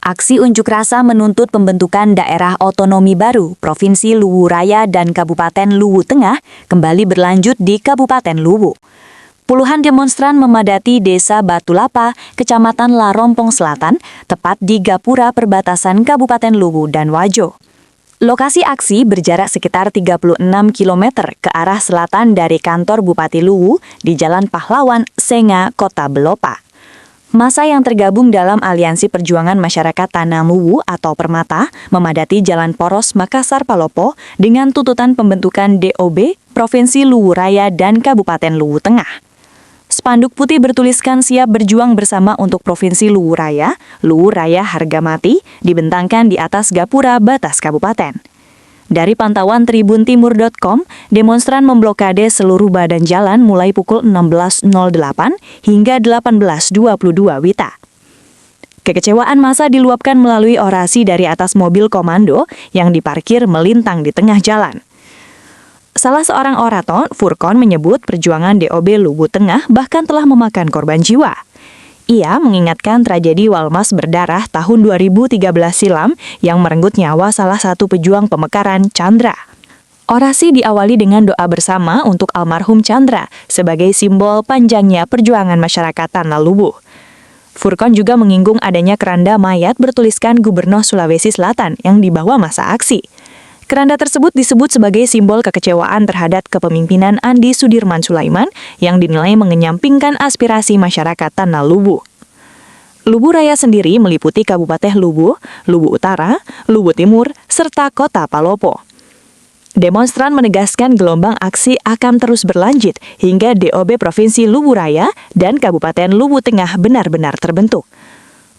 Aksi unjuk rasa menuntut pembentukan daerah otonomi baru Provinsi Luwu Raya dan Kabupaten Luwu Tengah kembali berlanjut di Kabupaten Luwu. Puluhan demonstran memadati Desa Batulapa, Kecamatan Larompong Selatan, tepat di gapura perbatasan Kabupaten Luwu dan Wajo. Lokasi aksi berjarak sekitar 36 km ke arah selatan dari kantor Bupati Luwu di Jalan Pahlawan, Senga, Kota Belopa. Massa yang tergabung dalam Aliansi Perjuangan Masyarakat Tanah Luwu atau Permata memadati Jalan Poros Makassar Palopo dengan tuntutan pembentukan DOB Provinsi Luwu Raya dan Kabupaten Luwu Tengah. Spanduk putih bertuliskan siap berjuang bersama untuk Provinsi Luwu Raya harga mati, dibentangkan di atas gapura batas kabupaten. Dari pantauan tribuntimur.com, demonstran memblokade seluruh badan jalan mulai pukul 16.08 hingga 18.22 WITA. Kekecewaan massa diluapkan melalui orasi dari atas mobil komando yang diparkir melintang di tengah jalan. Salah seorang orator, Furkon, menyebut perjuangan DOB Luwu Tengah bahkan telah memakan korban jiwa. Ia mengingatkan tragedi Walmas berdarah tahun 2013 silam yang merenggut nyawa salah satu pejuang pemekaran, Chandra. Orasi diawali dengan doa bersama untuk almarhum Chandra sebagai simbol panjangnya perjuangan masyarakat Tanah Luwu. Furkon juga menyinggung adanya keranda mayat bertuliskan Gubernur Sulawesi Selatan yang dibawa masa aksi. Keranda tersebut disebut sebagai simbol kekecewaan terhadap kepemimpinan Andi Sudirman Sulaiman yang dinilai mengenyampingkan aspirasi masyarakat Tanah Luwu. Luwu Raya sendiri meliputi Kabupaten Luwu, Luwu Utara, Luwu Timur, serta Kota Palopo. Demonstran menegaskan gelombang aksi akan terus berlanjut hingga DOB Provinsi Luwu Raya dan Kabupaten Luwu Tengah benar-benar terbentuk.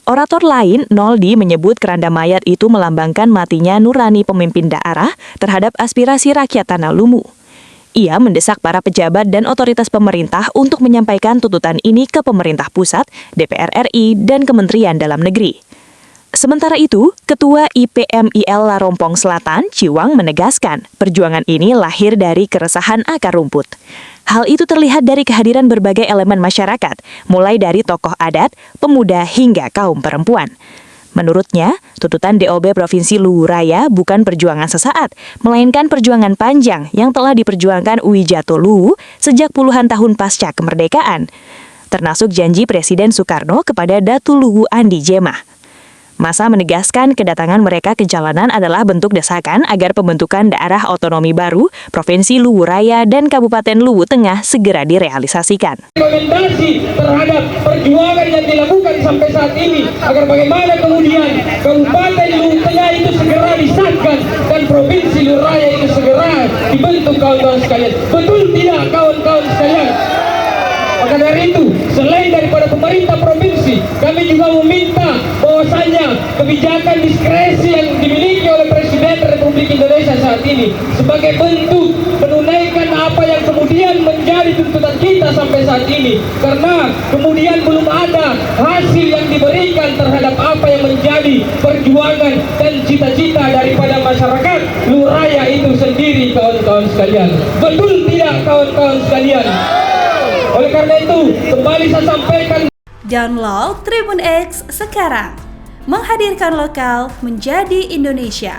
Orator lain, Noldi, menyebut keranda mayat itu melambangkan matinya nurani pemimpin daerah terhadap aspirasi rakyat Tanah Luwu. Ia mendesak para pejabat dan otoritas pemerintah untuk menyampaikan tuntutan ini ke pemerintah pusat, DPR RI, dan Kementerian Dalam Negeri. Sementara itu, Ketua IPMIL Larompong Selatan, Ciwang, menegaskan perjuangan ini lahir dari keresahan akar rumput. Hal itu terlihat dari kehadiran berbagai elemen masyarakat, mulai dari tokoh adat, pemuda, hingga kaum perempuan. Menurutnya, tuntutan DOB Provinsi Luwu Raya bukan perjuangan sesaat, melainkan perjuangan panjang yang telah diperjuangkan Wijato Luwu sejak puluhan tahun pasca kemerdekaan, termasuk janji Presiden Soekarno kepada Datu Luwu Andi Jemah. Massa menegaskan kedatangan mereka ke jalanan adalah bentuk desakan agar pembentukan daerah otonomi baru Provinsi Luwu Raya dan Kabupaten Luwu Tengah segera direalisasikan. Rekomendasi terhadap perjuangan yang dilakukan sampai saat ini agar bagaimana kemudian Kabupaten Luwu Tengah itu segera disahkan dan Provinsi Luwu Raya itu segera dibentuk, kawan-kawan sekalian. Betul tidak, kawan-kawan sekalian? Maka dari itu, selain daripada pemerintah provinsi, kami juga meminta bahwasanya kebijakan diskresi yang dimiliki oleh Presiden Republik Indonesia saat ini sebagai bentuk menunaikan apa yang kemudian menjadi tuntutan kita sampai saat ini, karena kemudian belum ada hasil yang diberikan terhadap apa yang menjadi perjuangan dan cita-cita daripada masyarakat Luwu Raya itu sendiri, kawan-kawan sekalian. Betul tidak, kawan-kawan sekalian? Oleh karena itu, kembali saya sampaikan. Download Tribun X sekarang, menghadirkan lokal menjadi Indonesia.